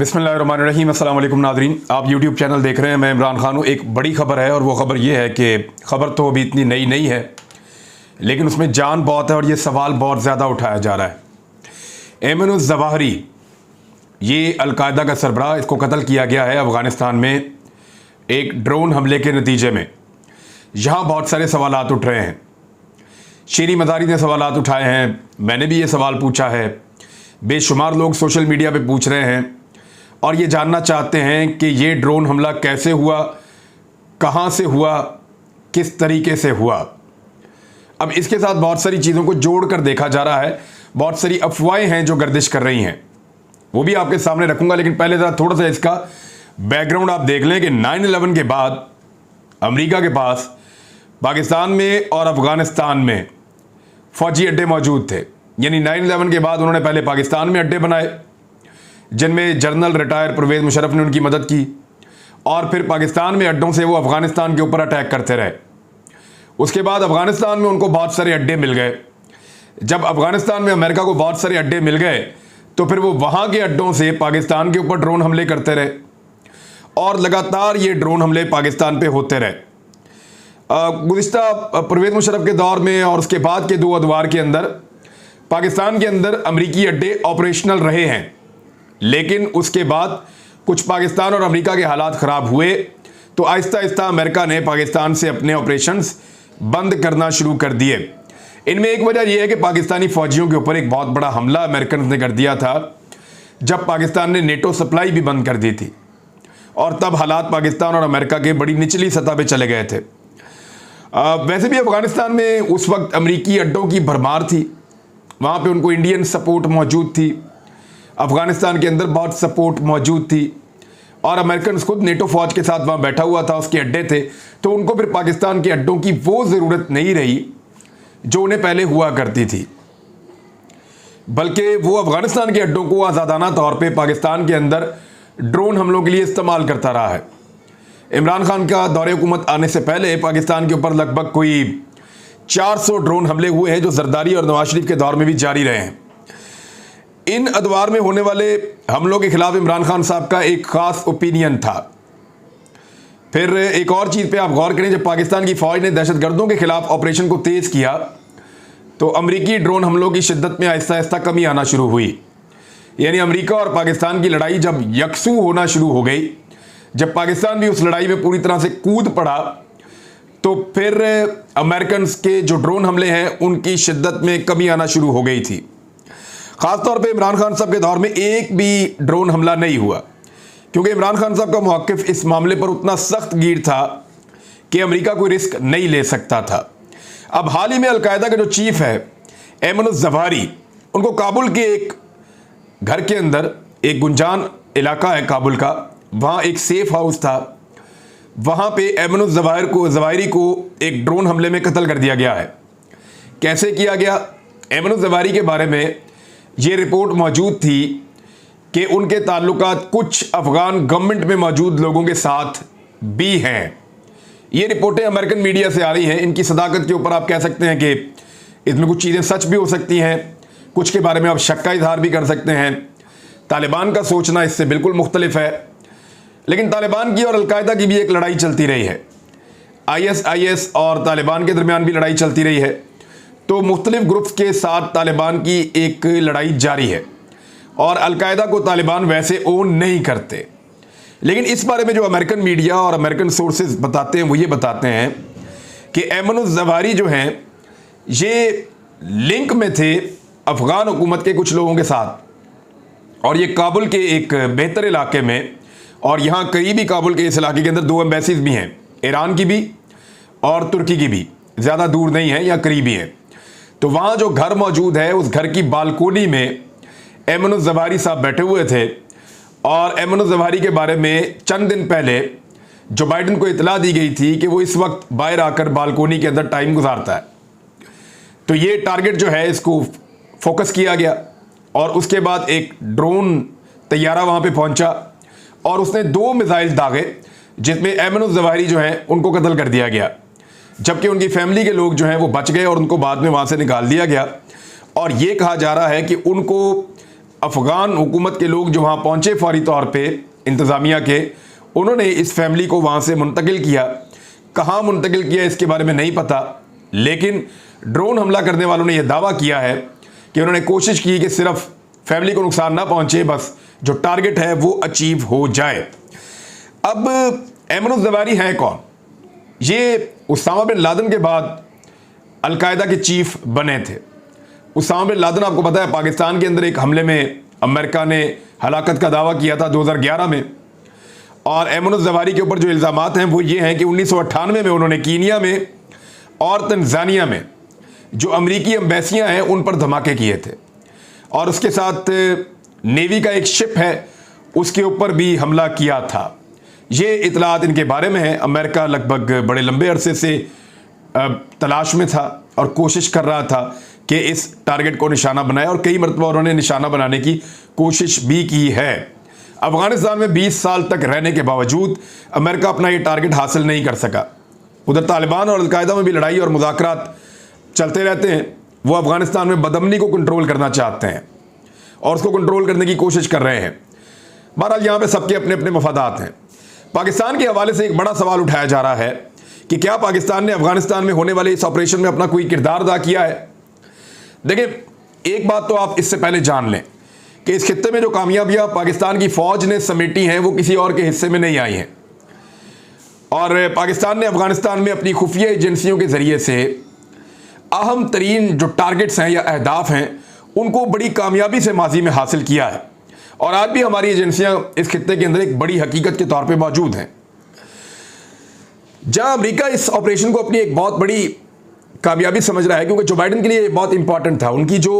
बिस्मिल्लाहिर्रहमानिर्रहीम। अस्सलाम वालेकुम नाज़रीन, आप YouTube चैनल देख रहे हैं। मैं इमरान खान हूँ। एक बड़ी ख़बर है और वो ख़बर ये है कि ख़बर तो अभी इतनी नई नहीं है, लेकिन उसमें जान बहुत है और ये सवाल बहुत ज़्यादा उठाया जा रहा है। ऐमन ज़वाहिरी, ये अलकायदा का सरबराह, इसको कत्ल किया गया है अफ़गानिस्तान में एक ड्रोन हमले के नतीजे में। यहाँ बहुत सारे सवालात उठ रहे हैं। शीरी मज़ारी ने सवालात उठाए हैं, मैंने भी ये सवाल पूछा है, बेशुमार लोग सोशल मीडिया पे पूछ रहे हैं और ये जानना चाहते हैं कि ये ड्रोन हमला कैसे हुआ, कहाँ से हुआ, किस तरीके से हुआ। अब इसके साथ बहुत सारी चीज़ों को जोड़कर देखा जा रहा है। बहुत सारी अफवाहें हैं जो गर्दिश कर रही हैं, वो भी आपके सामने रखूंगा। लेकिन पहले ज़रा थोड़ा सा इसका बैकग्राउंड आप देख लें कि 9/11 के बाद अमेरिका के पास पाकिस्तान में और अफ़गानिस्तान में फ़ौजी अड्डे मौजूद थे। यानी 9/11 के बाद उन्होंने पहले पाकिस्तान में अड्डे बनाए, जिनमें जनरल रिटायर परवेज़ मुशर्रफ ने उनकी मदद की, और फिर पाकिस्तान में अड्डों से वो अफ़गानिस्तान के ऊपर अटैक करते रहे। उसके बाद अफ़गानिस्तान में उनको बहुत सारे अड्डे मिल गए। जब अफ़गानिस्तान में अमेरिका को बहुत सारे अड्डे मिल गए तो फिर वो वहाँ के अड्डों से पाकिस्तान के ऊपर ड्रोन हमले करते रहे और लगातार ये ड्रोन हमले पाकिस्तान पे होते रहे। गुज़िश्ता परवेज़ मुशर्रफ के दौर में और उसके बाद के 2 अदवार के अंदर पाकिस्तान के अंदर अमरीकी अड्डे ऑपरेशनल रहे हैं, लेकिन उसके बाद कुछ पाकिस्तान और अमेरिका के हालात ख़राब हुए तो आहिस्ता आहिस्ता अमेरिका ने पाकिस्तान से अपने ऑपरेशंस बंद करना शुरू कर दिए। इनमें एक वजह यह है कि पाकिस्तानी फ़ौजियों के ऊपर एक बहुत बड़ा हमला अमेरिकन ने कर दिया था जब पाकिस्तान ने नेटो सप्लाई भी बंद कर दी थी, और तब हालात पाकिस्तान और अमेरिका के बड़ी निचली सतह पर चले गए थे। वैसे भी अफ़गानिस्तान में उस वक्त अमरीकी अड्डों की भरमार थी, वहाँ पे उनको इंडियन सपोर्ट मौजूद थी, अफ़गानिस्तान के अंदर बहुत सपोर्ट मौजूद थी, और अमेरिकन खुद नेटो फ़ौज के साथ वहाँ बैठा हुआ था, उसके अड्डे थे। तो उनको फिर पाकिस्तान के अड्डों की वो ज़रूरत नहीं रही जो उन्हें पहले हुआ करती थी, बल्कि वो अफ़गानिस्तान के अड्डों को आज़ादाना तौर पे पाकिस्तान के अंदर ड्रोन हमलों के लिए इस्तेमाल करता रहा है। इमरान खान का दौरे हुकूमत आने से पहले पाकिस्तान के ऊपर लगभग कोई 400 ड्रोन हमले हुए हैं, जो जरदारी और नवाज शरीफ के दौर में भी जारी रहे हैं। इन अदवार में होने वाले हमलों के खिलाफ इमरान खान साहब का एक ख़ास ओपिनियन था। फिर एक और चीज़ पे आप गौर करें, जब पाकिस्तान की फ़ौज ने दहशतगर्दों के खिलाफ ऑपरेशन को तेज़ किया तो अमरीकी ड्रोन हमलों की शिद्दत में आहिस्ता आहिस्ता कमी आना शुरू हुई। यानी अमरीका और पाकिस्तान की लड़ाई जब यकसू होना शुरू हो गई, जब पाकिस्तान भी उस लड़ाई में पूरी तरह से कूद पड़ा, तो फिर अमेरिकन के जो ड्रोन हमले हैं उनकी शिद्दत में कमी आना शुरू हो गई थी। ख़ासतौर पे इमरान खान साहब के दौर में एक भी ड्रोन हमला नहीं हुआ, क्योंकि इमरान खान साहब का मौक़िफ़ इस मामले पर उतना सख्त गिर था कि अमेरिका कोई रिस्क नहीं ले सकता था। अब हाल ही में अलकायदा का जो चीफ़ है ऐमन ज़वाहिरी, उनको काबुल के एक घर के अंदर, एक गुंजान इलाका है काबुल का, वहाँ एक सेफ़ हाउस था, वहाँ पे ऐमन ज़वाहिरी को एक ड्रोन हमले में कत्ल कर दिया गया है। कैसे किया गया? ऐमन ज़वाहिरी के बारे में ये रिपोर्ट मौजूद थी कि उनके ताल्लुकात कुछ अफ़गान गवर्नमेंट में मौजूद लोगों के साथ भी हैं। ये रिपोर्टें अमेरिकन मीडिया से आ रही हैं। इनकी सदाकत के ऊपर आप कह सकते हैं कि इसमें कुछ चीज़ें सच भी हो सकती हैं, कुछ के बारे में आप शक का इजहार भी कर सकते हैं। तालिबान का सोचना इससे बिल्कुल मुख्तलिफ है, लेकिन तालिबान की और अलकायदा की भी एक लड़ाई चलती रही है। ISIS और तालिबान के दरमियान भी लड़ाई चलती रही है, तो मुख्तलिफ ग्रुप्स के साथ तालिबान की एक लड़ाई जारी है, और अलकायदा को तालिबान वैसे ओन नहीं करते। लेकिन इस बारे में जो अमेरिकन मीडिया और अमेरिकन सोर्सेज बताते हैं वो ये बताते हैं कि ऐमन ज़वाहिरी जो हैं ये लिंक में थे अफ़गान हुकूमत के कुछ लोगों के साथ, और ये काबुल के एक बेहतर इलाके में, और यहाँ करीबी काबुल के इस इलाके के अंदर 2 एम्बेसीज भी हैं, ईरान की भी और तुर्की की भी, ज़्यादा दूर नहीं है, या करीबी है। तो वहाँ जो घर मौजूद है, उस घर की बालकोनी में ऐमन ज़वाहिरी साहब बैठे हुए थे, और ऐमन ज़वाहिरी के बारे में चंद दिन पहले जो बाइडन को इतला दी गई थी कि वो इस वक्त बाहर आकर बालकोनी के अंदर टाइम गुजारता है। तो ये टारगेट जो है इसको फोकस किया गया, और उसके बाद एक ड्रोन तैयारा वहाँ पे पहुँचा और उसने 2 मिसाइल दागे, जिसमें ऐमन ज़वाहिरी जो हैं उनको कत्ल कर दिया गया, जबकि उनकी फैमिली के लोग जो हैं वो बच गए और उनको बाद में वहाँ से निकाल दिया गया। और ये कहा जा रहा है कि उनको अफगान हुकूमत के लोग जो वहाँ पहुँचे फौरी तौर पे इंतज़ामिया के, उन्होंने इस फैमिली को वहाँ से मुंतकिल किया। कहाँ मुंतकिल किया इसके बारे में नहीं पता, लेकिन ड्रोन हमला करने वालों ने यह दावा किया है कि उन्होंने कोशिश की कि सिर्फ फैमिली को नुकसान ना पहुँचे, बस जो टारगेट है वो अचीव हो जाए। अब अयमन ज़वाहिरी हैं कौन? ये उसामा बिन लादेन के बाद अलकायदा के चीफ बने थे। उसामा बिन लादेन आपको पता है पाकिस्तान के अंदर एक हमले में अमेरिका ने हलाकत का दावा किया था 2011 में, और अयमन ज़वाहिरी के ऊपर जो इल्ज़ामात हैं वो ये हैं कि 1998 में उन्होंने कीनिया में और तंजानिया में जो अमरीकी एम्बेसियां हैं उन पर धमाके किए थे, और उसके साथ नेवी का एक शिप है उसके ऊपर भी हमला किया था। ये इतलात इनके बारे में है। अमेरिका लगभग बड़े लंबे अरसे से तलाश में था और कोशिश कर रहा था कि इस टारगेट को निशाना बनाए, और कई मरतबा उन्होंने निशाना बनाने की कोशिश भी की है। अफगानिस्तान में 20 साल तक रहने के बावजूद अमेरिका अपना ये टारगेट हासिल नहीं कर सका। उधर तालिबान और अलकायदा में भी लड़ाई और मुज़ाकरात चलते रहते हैं। वो अफगानिस्तान में बदअमनी को कंट्रोल करना चाहते हैं और उसको कंट्रोल करने की कोशिश कर रहे हैं। बहरहाल यहाँ पे सबके अपने अपने मफादात हैं। पाकिस्तान के हवाले से एक बड़ा सवाल उठाया जा रहा है कि क्या पाकिस्तान ने अफगानिस्तान में होने वाले इस ऑपरेशन में अपना कोई किरदार अदा किया है। देखिए, एक बात तो आप इससे पहले जान लें कि इस खित्ते में जो कामयाबियां पाकिस्तान की फौज ने समेटी हैं वो किसी और के हिस्से में नहीं आई हैं, और पाकिस्तान ने अफगानिस्तान में अपनी खुफिया एजेंसियों के ज़रिए से अहम तरीन जो टारगेट्स हैं या अहदाफ हैं उनको बड़ी कामयाबी से माजी में हासिल किया है, और आज भी हमारी एजेंसियां इस खित्ते के अंदर एक बड़ी हकीकत के तौर पे मौजूद हैं। जहां अमेरिका इस ऑपरेशन को अपनी एक बहुत बड़ी कामयाबी समझ रहा है, क्योंकि जो बाइडन के लिए बहुत इंपॉर्टेंट था, उनकी जो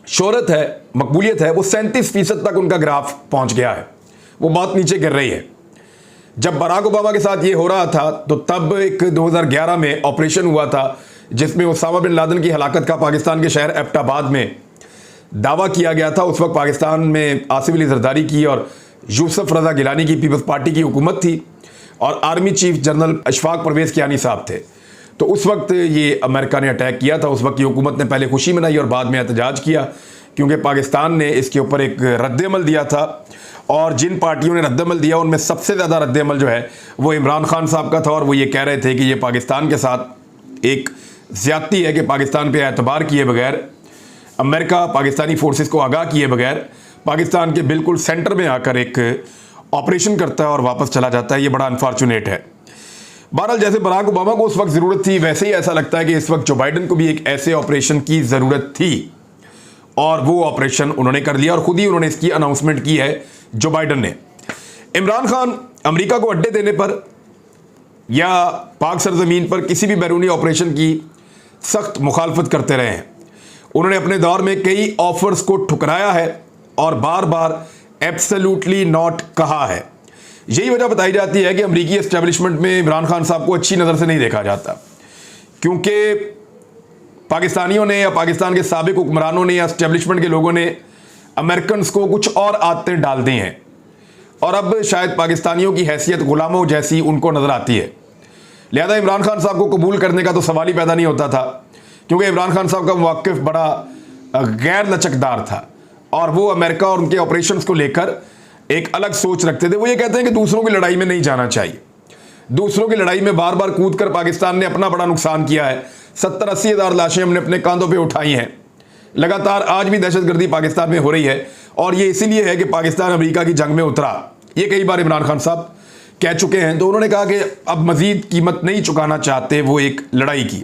शोहरत है, मकबूलियत है, वो 37% तक उनका ग्राफ पहुंच गया है, वो बहुत नीचे गिर रही है। जब बराक ओबामा के साथ ये हो रहा था तो तब एक 2011 में ऑपरेशन हुआ था जिसमें उसामा बिन लादेन की हलाकत का पाकिस्तान के शहर एबटाबाद में दावा किया गया था। उस वक्त पाकिस्तान में आसिफ अली जरदारी की और यूसुफ रजा गिलानी की पीपल्स पार्टी की हुकूमत थी, और army chief general Ashfaq Parvez Kayani साहब थे। तो उस वक्त ये अमेरिका ने अटैक किया था। उस वक्त की हुकूमत ने पहले खुशी मनाई और बाद में एहतजाज किया, क्योंकि पाकिस्तान ने इसके ऊपर एक रद्दअमल दिया था, और जिन पार्टियों ने रद्दअमल दिया उनमें सबसे ज़्यादा रद्दअमल जो है वो इमरान खान साहब का था, और वो ये कह रहे थे कि ये पाकिस्तान के साथ एक ज़्यादती है कि पाकिस्तान पे एतबार किए बगैर अमेरिका पाकिस्तानी फोर्सेस को आगाह किए बगैर पाकिस्तान के बिल्कुल सेंटर में आकर एक ऑपरेशन करता है और वापस चला जाता है। ये बड़ा अनफॉर्चुनेट है। बहरहाल, जैसे बराक ओबामा को उस वक्त ज़रूरत थी, वैसे ही ऐसा लगता है कि इस वक्त जो बाइडन को भी एक ऐसे ऑपरेशन की ज़रूरत थी, और वो ऑपरेशन उन्होंने कर लिया, और ख़ुद ही उन्होंने इसकी अनाउंसमेंट की है जो बाइडन ने। इमरान खान अमेरिका को अड्डे देने पर या पाक सरजमीन पर किसी भी बैरूनी ऑपरेशन की सख्त मुखालफत करते रहे हैं। उन्होंने अपने दौर में कई ऑफर्स को ठुकराया है और बार बार एब्सोल्युटली नॉट कहा है। यही वजह बताई जाती है कि अमेरिकी एस्टेब्लिशमेंट में इमरान खान साहब को अच्छी नज़र से नहीं देखा जाता, क्योंकि पाकिस्तानियों ने या पाकिस्तान के साबिक हुक्मरानों ने या एस्टेब्लिशमेंट के लोगों ने अमेरिकन को कुछ और आदतें डाल दी हैं, और अब शायद पाकिस्तानियों की हैसियत गुलामों जैसी उनको नज़र आती है। लिहाजा इमरान खान साहब को कबूल करने का तो सवाल ही पैदा नहीं होता था, क्योंकि इमरान खान साहब का मौक़िफ़ बड़ा गैर लचकदार था, और वो अमेरिका और उनके ऑपरेशंस को लेकर एक अलग सोच रखते थे। वो ये कहते हैं कि दूसरों की लड़ाई में नहीं जाना चाहिए। दूसरों की लड़ाई में बार बार कूद कर पाकिस्तान ने अपना बड़ा नुकसान किया है। 70-80 हज़ार लाशें हमने अपने कांधों पे उठाई हैं। लगातार आज भी दहशतगर्दी पाकिस्तान में हो रही है, और ये इसीलिए है कि पाकिस्तान अमेरिका की जंग में उतरा। ये कई बार इमरान खान साहब कह चुके हैं। तो उन्होंने कहा कि अब मजीद कीमत नहीं चुकाना चाहते वो एक लड़ाई की।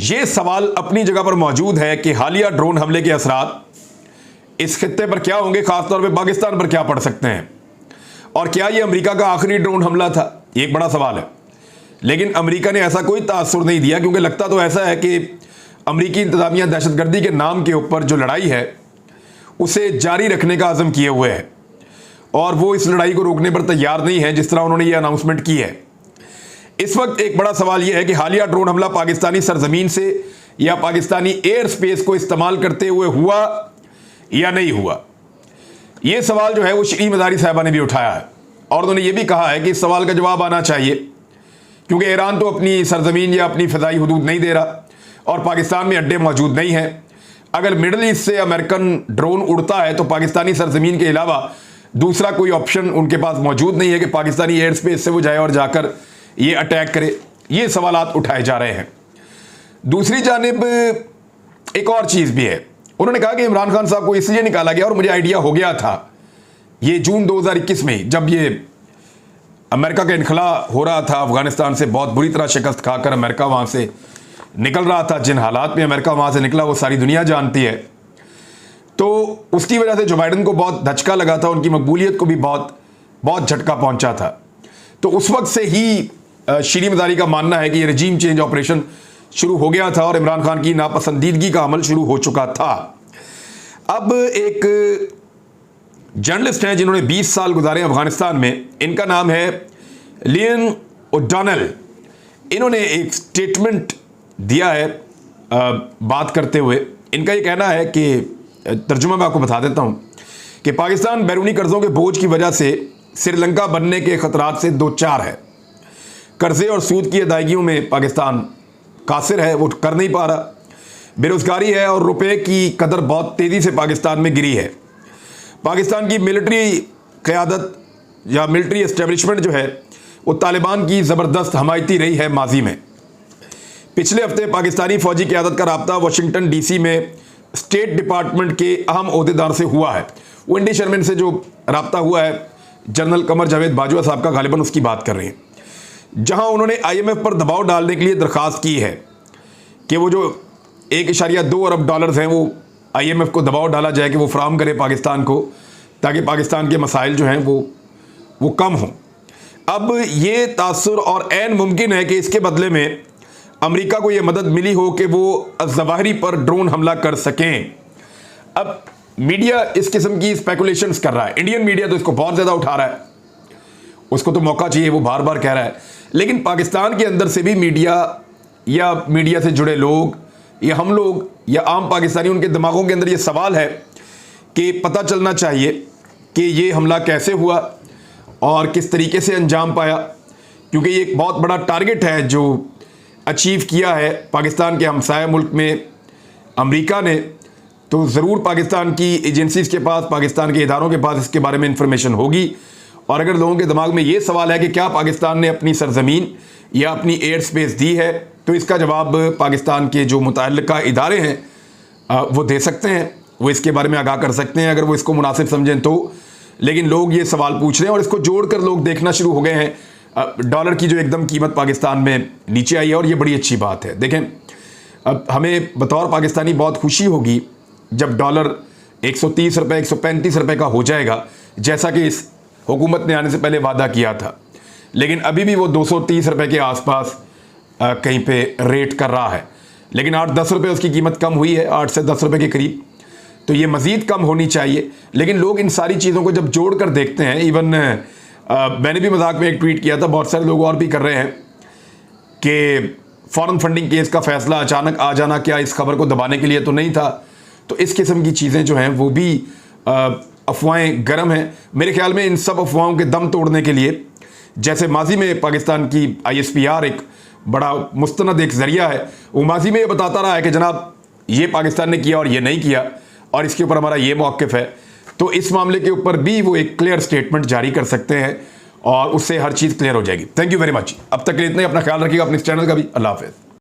ये सवाल अपनी जगह पर मौजूद है कि हालिया ड्रोन हमले के असरात इस खित्ते पर क्या होंगे, खासतौर पर पाकिस्तान पर क्या पड़ सकते हैं, और क्या ये अमेरिका का आखिरी ड्रोन हमला था, ये एक बड़ा सवाल है। लेकिन अमेरिका ने ऐसा कोई तासुर नहीं दिया, क्योंकि लगता तो ऐसा है कि अमेरिकी इंतजामिया दहशतगर्दी के नाम के ऊपर जो लड़ाई है उसे जारी रखने का आज़म किए हुए है, और वो इस लड़ाई को रोकने पर तैयार नहीं है, जिस तरह उन्होंने ये अनाउंसमेंट की है। इस वक्त एक बड़ा सवाल यह है कि हालिया ड्रोन हमला पाकिस्तानी सरजमीन से या पाकिस्तानी एयर स्पेस को इस्तेमाल करते हुए हुआ या नहीं हुआ। यह सवाल जो है वो शरीफ मज़ारी साहबा ने भी उठाया है, और उन्होंने ये भी कहा है कि इस सवाल का जवाब आना चाहिए, क्योंकि ईरान तो अपनी सरजमीन या अपनी फ़िज़ाई हदूद नहीं दे रहा, और पाकिस्तान में अड्डे मौजूद नहीं हैं। अगर मिडल ईस्ट से अमेरिकन ड्रोन उड़ता है तो पाकिस्तानी सरजमीन के अलावा दूसरा कोई ऑप्शन उनके पास मौजूद नहीं है कि पाकिस्तानी एयर स्पेस से वो जाए और जाकर ये अटैक करे। ये सवालात उठाए जा रहे हैं। दूसरी जानिब एक और चीज़ भी है। उन्होंने कहा कि इमरान खान साहब को इसलिए निकाला गया, और मुझे आइडिया हो गया था ये जून 2021 में जब ये अमेरिका का इनखला हो रहा था अफगानिस्तान से, बहुत बुरी तरह शिकस्त खाकर अमेरिका वहाँ से निकल रहा था। जिन हालात में अमेरिका वहाँ से निकला वो सारी दुनिया जानती है। तो उसकी वजह से जो बाइडन को बहुत धचका लगा था, उनकी मकबूलियत को भी बहुत झटका पहुंचा था। तो उस वक्त से ही शीरी मज़ारी का मानना है कि ये रजीम चेंज ऑपरेशन शुरू हो गया था और इमरान खान की नापसंदीदगी का अमल शुरू हो चुका था। अब एक जर्नलिस्ट हैं जिन्होंने 20 साल गुजारे अफगानिस्तान में, इनका नाम है लियन ओडोनेल। इन्होंने एक स्टेटमेंट दिया है बात करते हुए। इनका ये कहना है कि, तर्जुमा मैं आपको बता देता हूँ, कि पाकिस्तान बैरूनी कर्ज़ों के बोझ की वजह से श्रीलंका बनने के खतरात से दो चार है। कर्जे और सूद की अदायगियों में पाकिस्तान कासिर है, वो कर नहीं पा रहा। बेरोज़गारी है और रुपए की कदर बहुत तेज़ी से पाकिस्तान में गिरी है। पाकिस्तान की मिलिट्री क़यादत या मिलिट्री एस्टेब्लिशमेंट जो है वो तालिबान की ज़बरदस्त हमायती रही है माजी में। पिछले हफ्ते पाकिस्तानी फ़ौजी क़यादत का रब्ता वाशिंगटन DC में स्टेट डिपार्टमेंट के अहम ओहदेदार से हुआ है। वो इंडी शर्मन से जो रब्ता हुआ है, जनरल कमर जावेद बाजवा साहब का, गालिबन उसकी बात कर रहे हैं, जहां उन्होंने IMF पर दबाव डालने के लिए दरख्वास्त की है कि वो जो 1.2 अरब डॉलर्स हैं वो IMF को दबाव डाला जाए कि वो फराहम करे पाकिस्तान को, ताकि पाकिस्तान के मसाइल जो हैं वो कम हों। अब ये तासुर और ऐन मुमकिन है कि इसके बदले में अमेरिका को ये मदद मिली हो कि वो ज़वाहिरी पर ड्रोन हमला कर सकें। अब मीडिया इस किस्म की स्पेकुलेशंस कर रहा है। इंडियन मीडिया तो इसको बहुत ज़्यादा उठा रहा है, उसको तो मौका चाहिए, वो बार बार कह रहा है। लेकिन पाकिस्तान के अंदर से भी मीडिया या मीडिया से जुड़े लोग या हम लोग या आम पाकिस्तानी, उनके दिमागों के अंदर ये सवाल है कि पता चलना चाहिए कि ये हमला कैसे हुआ और किस तरीके से अंजाम पाया, क्योंकि ये एक बहुत बड़ा टारगेट है जो अचीव किया है पाकिस्तान के हमसाया मुल्क में अमेरिका ने। तो ज़रूर पाकिस्तान की एजेंसीज़ के पास, पाकिस्तान के इदारों के पास इसके बारे में इंफॉर्मेशन होगी। और अगर लोगों के दिमाग में ये सवाल है कि क्या पाकिस्तान ने अपनी सरजमीन या अपनी एयर स्पेस दी है, तो इसका जवाब पाकिस्तान के जो मुतअल्लिका इदारे हैं वो दे सकते हैं, वो इसके बारे में आगाह कर सकते हैं अगर वो इसको मुनासिब समझें तो। लेकिन लोग ये सवाल पूछ रहे हैं और इसको जोड़कर लोग देखना शुरू हो गए हैं। डॉलर की जो एकदम कीमत पाकिस्तान में नीचे आई है और ये बड़ी अच्छी बात है। देखें, अब हमें बतौर पाकिस्तानी बहुत खुशी होगी जब डॉलर 130 रुपये 135 रुपये का हो जाएगा, जैसा कि इस हुकूमत ने आने से पहले वादा किया था। लेकिन अभी भी वो 230 रुपये के आसपास कहीं पे रेट कर रहा है। लेकिन 8-10 रुपये उसकी कीमत कम हुई है, 8 से 10 रुपये के करीब। तो ये मज़ीद कम होनी चाहिए। लेकिन लोग इन सारी चीज़ों को जब जोड़ कर देखते हैं, इवन मैंने भी मजाक में एक ट्वीट किया था, बहुत सारे लोग और भी कर रहे हैं कि फॉरेन फंडिंग केस का फैसला अचानक आ जाना क्या इस खबर को दबाने के लिए तो नहीं था। तो इस किस्म की चीज़ें जो हैं वो भी अफवाहें गर्म हैं। मेरे ख्याल में इन सब अफवाहों के दम तोड़ने के लिए, जैसे माजी में पाकिस्तान की ISPR एक बड़ा मुस्तनद एक ज़रिया है, वो माजी में ये बताता रहा है कि जनाब ये पाकिस्तान ने किया और ये नहीं किया और इसके ऊपर हमारा ये मौक़िफ़ है। तो इस मामले के ऊपर भी वो एक क्लियर स्टेटमेंट जारी कर सकते हैं और उससे हर चीज़ क्लियर हो जाएगी। Thank you very much. अब तक के लिए इतना ही। अपना ख्याल रखिएगा, अपने इस चैनल का भी। अल्लाह हाफ़िज़।